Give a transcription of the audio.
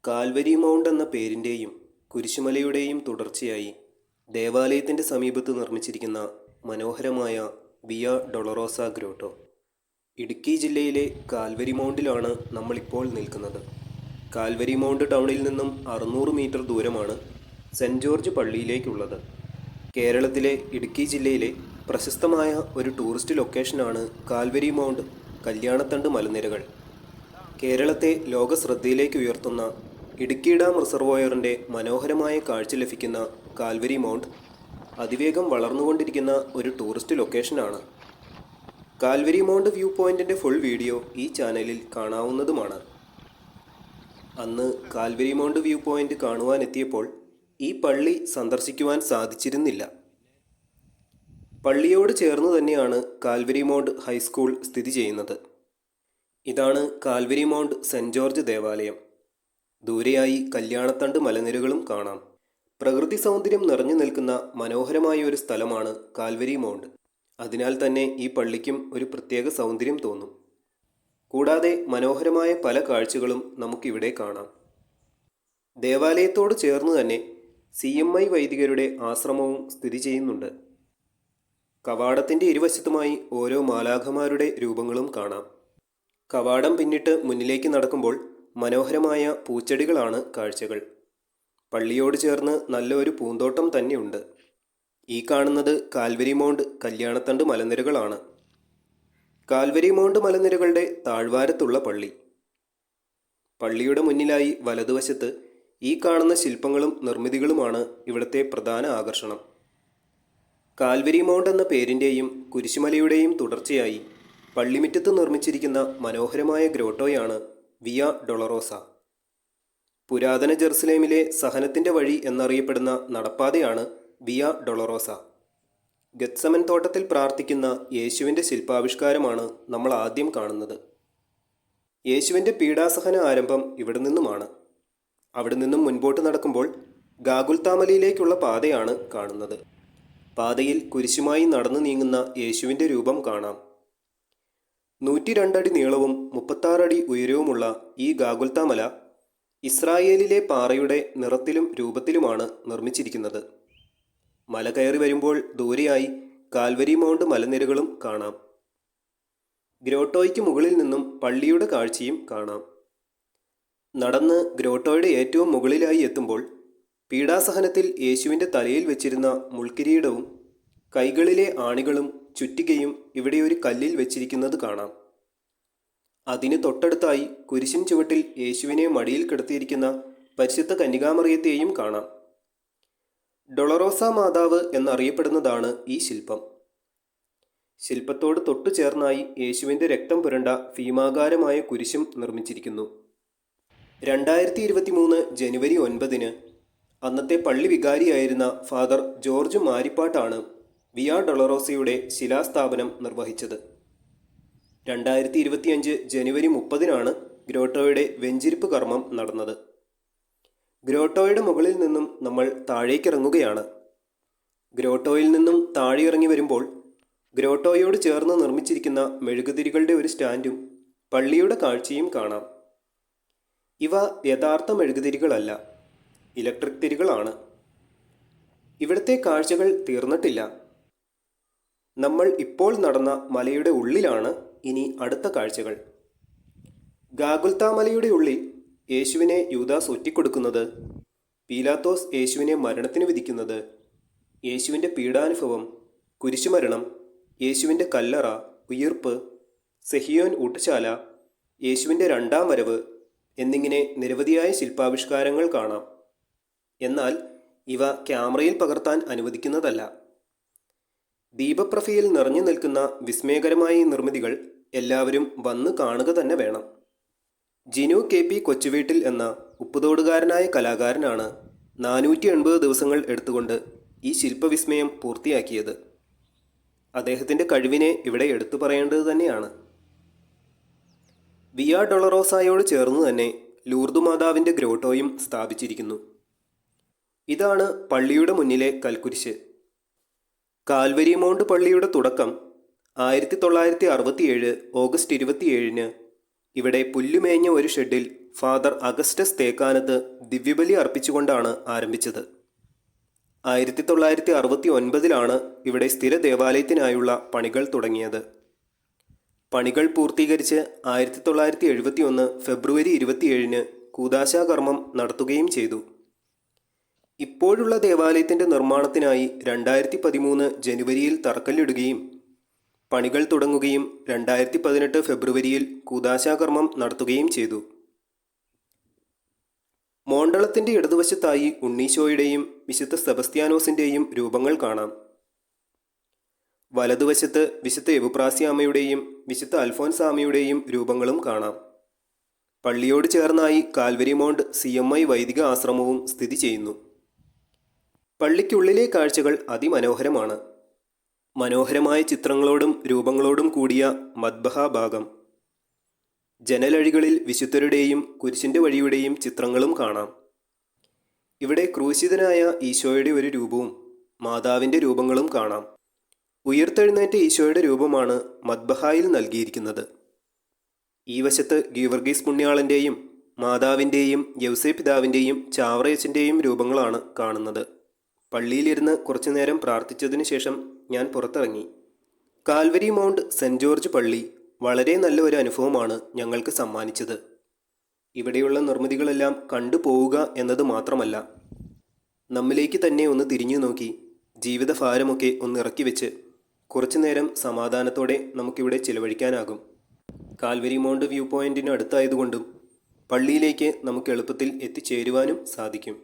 Calvary mount എന്ന പേരിൻ്റെയും കുരിശുമലയുടെയും തുടർച്ചയായി ദേവാലയത്തിൻ്റെ സമീപത്ത് നിർമ്മിച്ചിരിക്കുന്ന മനോഹരമായ വിയ ഡൊളറോസ ഗ്രോട്ടോ. ഇടുക്കി ജില്ലയിലെ കാൽവരി മൗണ്ടിലാണ് നമ്മളിപ്പോൾ നിൽക്കുന്നത്. കാൽവരി മൗണ്ട് ടൗണിൽ നിന്നും 600 മീറ്റർ ദൂരമാണ് സെൻറ്റ് ജോർജ് പള്ളിയിലേക്കുള്ളത്. കേരളത്തിലെ ഇടുക്കി ജില്ലയിലെ പ്രശസ്തമായ ഒരു ടൂറിസ്റ്റ് ലൊക്കേഷനാണ് കാൽവരി മൗണ്ട് കല്യാണത്തണ്ട് മലനിരകൾ. കേരളത്തെ ലോകശ്രദ്ധയിലേക്ക് ഉയർത്തുന്ന ഇടുക്കി ഡാം റിസർവോയറിൻ്റെ മനോഹരമായ കാഴ്ച ലഭിക്കുന്ന കാൽവരി മൗണ്ട് അതിവേഗം വളർന്നുകൊണ്ടിരിക്കുന്ന ഒരു ടൂറിസ്റ്റ് ലൊക്കേഷനാണ്. കാൽവരി മൗണ്ട് വ്യൂ പോയിൻറ്റിൻ്റെ ഫുൾ വീഡിയോ ഈ ചാനലിൽ കാണാവുന്നതുമാണ്. അന്ന് കാൽവരി മൗണ്ട് വ്യൂ പോയിൻ്റ് കാണുവാനെത്തിയപ്പോൾ ഈ പള്ളി സന്ദർശിക്കുവാൻ സാധിച്ചിരുന്നില്ല. പള്ളിയോട് ചേർന്ന് തന്നെയാണ് കാൽവരി മൗണ്ട് ഹൈസ്കൂൾ സ്ഥിതി ചെയ്യുന്നത്. ഇതാണ് കാൽവരി മൗണ്ട് സെൻറ്റ് ജോർജ് ദേവാലയം. ദൂരെയായി കല്യാണത്തണ്ട് മലനിരകളും കാണാം. പ്രകൃതി സൗന്ദര്യം നിറഞ്ഞു നിൽക്കുന്ന മനോഹരമായ ഒരു സ്ഥലമാണ് കാൽവരി മൗണ്ട്. അതിനാൽ തന്നെ ഈ പള്ളിക്കും ഒരു പ്രത്യേക സൗന്ദര്യം തോന്നും. കൂടാതെ മനോഹരമായ പല കാഴ്ചകളും നമുക്കിവിടെ കാണാം. ദേവാലയത്തോട് ചേർന്ന് തന്നെ CMI വൈദികരുടെ ആശ്രമവും സ്ഥിതി ചെയ്യുന്നുണ്ട്. കവാടത്തിൻ്റെ ഇരുവശത്തുമായി ഓരോ മാലാഖമാരുടെ രൂപങ്ങളും കാണാം. കവാടം പിന്നിട്ട് മുന്നിലേക്ക് നടക്കുമ്പോൾ മനോഹരമായ പൂച്ചെടികളാണ് കാഴ്ചകൾ. പള്ളിയോട് ചേർന്ന് നല്ലൊരു പൂന്തോട്ടം തന്നെയുണ്ട്. ഈ കാണുന്നത് Calvary mount Kalyanathandu മലനിരകളാണ്. Calvary mount മലനിരകളുടെ താഴ്വാരത്തുള്ള പള്ളി. പള്ളിയുടെ മുന്നിലായി വലതുവശത്ത് ഈ കാണുന്ന ശില്പങ്ങളും നിർമ്മിതികളുമാണ് ഇവിടുത്തെ പ്രധാന ആകർഷണം. കാൽവരി മൗണ്ട് എന്ന പേരിൻ്റെയും കുരിശുമലയുടെയും തുടർച്ചയായി പള്ളിമുറ്റത്ത് നിർമ്മിച്ചിരിക്കുന്ന മനോഹരമായ ഗ്രോട്ടോയാണ് വിയ ഡൊളറോസ. പുരാതന ജെറുസലേമിലെ സഹനത്തിൻ്റെ വഴി എന്നറിയപ്പെടുന്ന നടപ്പാതയാണ് വിയ ഡൊളറോസ. ഗെത്സമൻ തോട്ടത്തിൽ പ്രാർത്ഥിക്കുന്ന യേശുവിൻ്റെ ശില്പാവിഷ്കാരമാണ് നമ്മൾ ആദ്യം കാണുന്നത്. യേശുവിൻ്റെ പീഡാസഹന ആരംഭം ഇവിടെ നിന്നുമാണ്. അവിടെ നിന്നും മുൻപോട്ട് നടക്കുമ്പോൾ ഗാഗുൽത്താമലയിലേക്കുള്ള പാതയാണ് കാണുന്നത്. പാതയിൽ കുരിശുമായി നടന്നു നീങ്ങുന്ന യേശുവിൻ്റെ രൂപം കാണാം. 102 അടി നീളവും 36 അടി ഉയരവുമുള്ള ഈ ഗാഗുൽത്താമല ഇസ്രായേലിലെ പാറയുടെ നിറത്തിലും രൂപത്തിലുമാണ് നിർമ്മിച്ചിരിക്കുന്നത്. മല കയറി വരുമ്പോൾ ദൂരെയായി കാൽവരി മൗണ്ട് മലനിരകളും കാണാം. ഗ്രോട്ടോയ്ക്ക് മുകളിൽ നിന്നും പള്ളിയുടെ കാഴ്ചയും കാണാം. നടന്ന് ഗ്രോട്ടോയുടെ ഏറ്റവും മുകളിലായി എത്തുമ്പോൾ പീഡാസഹനത്തിൽ യേശുവിൻ്റെ തലയിൽ വെച്ചിരുന്ന മുൾക്കിരീടവും കൈകളിലെ ആണികളും ചുറ്റികയും ഇവിടെ ഒരു കല്ലിൽ വെച്ചിരിക്കുന്നത് കാണാം. അതിന് തൊട്ടടുത്തായി കുരിശിൻ ചുവട്ടിൽ യേശുവിനെ മടിയിൽ കിടത്തിയിരിക്കുന്ന പരിശുദ്ധ കന്യകാമറിയത്തെയും കാണാം. ഡൊളറോസ മാതാവ് എന്നറിയപ്പെടുന്നതാണ് ഈ ശില്പം. ശില്പത്തോട് തൊട്ടു ചേർന്നായി യേശുവിൻ്റെ രക്തം പുരണ്ട ഭീമാകാരമായ കുരിശും നിർമ്മിച്ചിരിക്കുന്നു. 2023 ജനുവരി 9 അന്നത്തെ പള്ളി വികാരിയായിരുന്ന ഫാദർ ജോർജ് മാരിപ്പാട്ടാണ് വിയ ഡൊളറോസയുടെ ശിലാസ്ഥാപനം നിർവഹിച്ചത്. 2025 ജനുവരി 30 ഗ്രോട്ടോയുടെ വെഞ്ചിരിപ്പ് കർമ്മം നടന്നത്. ഗ്രോട്ടോയുടെ മുകളിൽ നിന്നും നമ്മൾ താഴേക്കിറങ്ങുകയാണ്. ഗ്രോട്ടോയിൽ നിന്നും താഴെയിറങ്ങി വരുമ്പോൾ ഗ്രോട്ടോയോട് ചേർന്ന് നിർമ്മിച്ചിരിക്കുന്ന മെഴുകുതിരികളുടെ ഒരു സ്റ്റാൻഡും പള്ളിയുടെ കാഴ്ചയും കാണാം. ഇവ യഥാർത്ഥ മെഴുകുതിരികളല്ല, ഇലക്ട്രിക് തിരികളാണ്. ഇവിടുത്തെ കാഴ്ചകൾ തീർന്നിട്ടില്ല. നമ്മൾ ഇപ്പോൾ നടന്ന മലയുടെ ഉള്ളിലാണ് ഇനി അടുത്ത കാഴ്ചകൾ. ഗാഗുൽത്താമലയുടെ ഉള്ളിൽ യേശുവിനെ യൂദാസ് ഒറ്റിക്കൊടുക്കുന്നത്, പീലാത്തോസ് യേശുവിനെ മരണത്തിന് വിധിക്കുന്നത്, യേശുവിൻ്റെ പീഡാനുഭവം, കുരിശുമരണം, യേശുവിൻ്റെ കല്ലറ, ഉയിർപ്പ്, സെഹിയോൻ ഊട്ടുശാല, യേശുവിൻ്റെ രണ്ടാം വരവ് എന്നിങ്ങനെ നിരവധിയായ ശില്പാവിഷ്കാരങ്ങൾ കാണാം. എന്നാൽ ഇവ ക്യാമറയിൽ പകർത്താൻ അനുവദിക്കുന്നതല്ല. ദീപപ്രഭയിൽ നിറഞ്ഞു നിൽക്കുന്ന വിസ്മയകരമായ ഈ നിർമ്മിതികൾ എല്ലാവരും വന്ന് കാണുക തന്നെ വേണം. ജിനു KP കൊച്ചുവീട്ടിൽ എന്ന ഉപ്പുതോടുകാരനായ കലാകാരനാണ് 480 ദിവസങ്ങൾ എടുത്തുകൊണ്ട് ഈ ശില്പവിസ്മയം പൂർത്തിയാക്കിയത്. അദ്ദേഹത്തിൻ്റെ കഴിവിനെ ഇവിടെ എടുത്തു പറയേണ്ടത് തന്നെയാണ്. വിയ ഡൊളറോസായോട് ചേർന്ന് തന്നെ ലൂർദ് മാതാവിൻ്റെ ഗ്രോട്ടോയും സ്ഥാപിച്ചിരിക്കുന്നു. ഇതാണ് പള്ളിയുടെ മുന്നിലെ കൽക്കുരിശ്. കാൽവരി മൗണ്ട് പള്ളിയുടെ തുടക്കം 1967 ഓഗസ്റ്റ് 27 ഇവിടെ പുല്ലുമേഞ്ഞ ഒരു ഷെഡിൽ ഫാദർ അഗസ്റ്റസ് തേക്കാനത്ത് ദിവ്യബലി അർപ്പിച്ചുകൊണ്ടാണ് ആരംഭിച്ചത്. 1969 ഇവിടെ സ്ഥിര ദേവാലയത്തിനായുള്ള പണികൾ തുടങ്ങിയത്. പണികൾ പൂർത്തീകരിച്ച് 1971 ഫെബ്രുവരി 27 കൂദാശാകർമ്മം നടത്തുകയും ചെയ്തു. ഇപ്പോഴുള്ള ദേവാലയത്തിൻ്റെ നിർമ്മാണത്തിനായി 2013 ജനുവരിയിൽ തറക്കല്ലിടുകയും പണികൾ തുടങ്ങുകയും 2018 ഫെബ്രുവരിയിൽ കൂദാശാകർമ്മം നടത്തുകയും ചെയ്തു. മോണ്ടളത്തിൻ്റെ ഇടതുവശത്തായി ഉണ്ണീശോയുടെയും വിശുദ്ധ സെബസ്ത്യാനോസിൻ്റെയും രൂപങ്ങൾ കാണാം. വലതുവശത്ത് വിശുദ്ധ എവുപ്രാസ്യാമ്മയുടെയും വിശുദ്ധ അൽഫോൻസാമ്മയുടെയും രൂപങ്ങളും കാണാം. പള്ളിയോട് ചേർന്നായി കാൽവരി മൗണ്ട് CMI വൈദിക ആശ്രമവും സ്ഥിതി ചെയ്യുന്നു. പള്ളിക്കുള്ളിലെ കാഴ്ചകൾ അതിമനോഹരമാണ്. മനോഹരമായ ചിത്രങ്ങളോടും രൂപങ്ങളോടും കൂടിയ മദ്ബഹ ഭാഗം. ജനലഴികളിൽ വിശുദ്ധരുടെയും കുരിശിൻ്റെ വഴിയുടെയും ചിത്രങ്ങളും കാണാം. ഇവിടെ ക്രൂശിതനായ ഈശോയുടെ ഒരു രൂപവും മാതാവിൻ്റെ രൂപങ്ങളും കാണാം. ഉയർത്തെഴുന്നേറ്റ ഈശോയുടെ രൂപമാണ് മദ്ബഹായിൽ നൽകിയിരിക്കുന്നത്. ഈ വശത്ത് ഗീവർഗീസ് പുണ്യാളൻ്റെയും മാതാവിൻ്റെയും യൗസേ പിതാവിൻ്റെയും ചാവറയച്ചൻ്റെയും രൂപങ്ങളാണ് കാണുന്നത്. പള്ളിയിലിരുന്ന് കുറച്ചുനേരം പ്രാർത്ഥിച്ചതിനു ശേഷം ഞാൻ പുറത്തിറങ്ങി. കാൽവരി മൗണ്ട് സെൻറ് ജോർജ് പള്ളി വളരെ നല്ല ഒരു അനുഭവമാണ് ഞങ്ങൾക്ക് സമ്മാനിച്ചത്. ഇവിടെയുള്ള നിർമ്മിതികളെല്ലാം കണ്ടുപോവുക എന്നത് മാത്രമല്ല, നമ്മിലേക്ക് തന്നെ ഒന്ന് തിരിഞ്ഞു നോക്കി ജീവിതഭാരമൊക്കെ ഒന്ന് ഇറക്കി വെച്ച് കുറച്ചുനേരം സമാധാനത്തോടെ നമുക്കിവിടെ ചിലവഴിക്കാനാകും. കാൽവരി മൗണ്ട് വ്യൂ പോയിൻറ്റിന് അടുത്തായതുകൊണ്ടും പള്ളിയിലേക്ക് നമുക്ക് എളുപ്പത്തിൽ എത്തിച്ചേരുവാനും സാധിക്കും.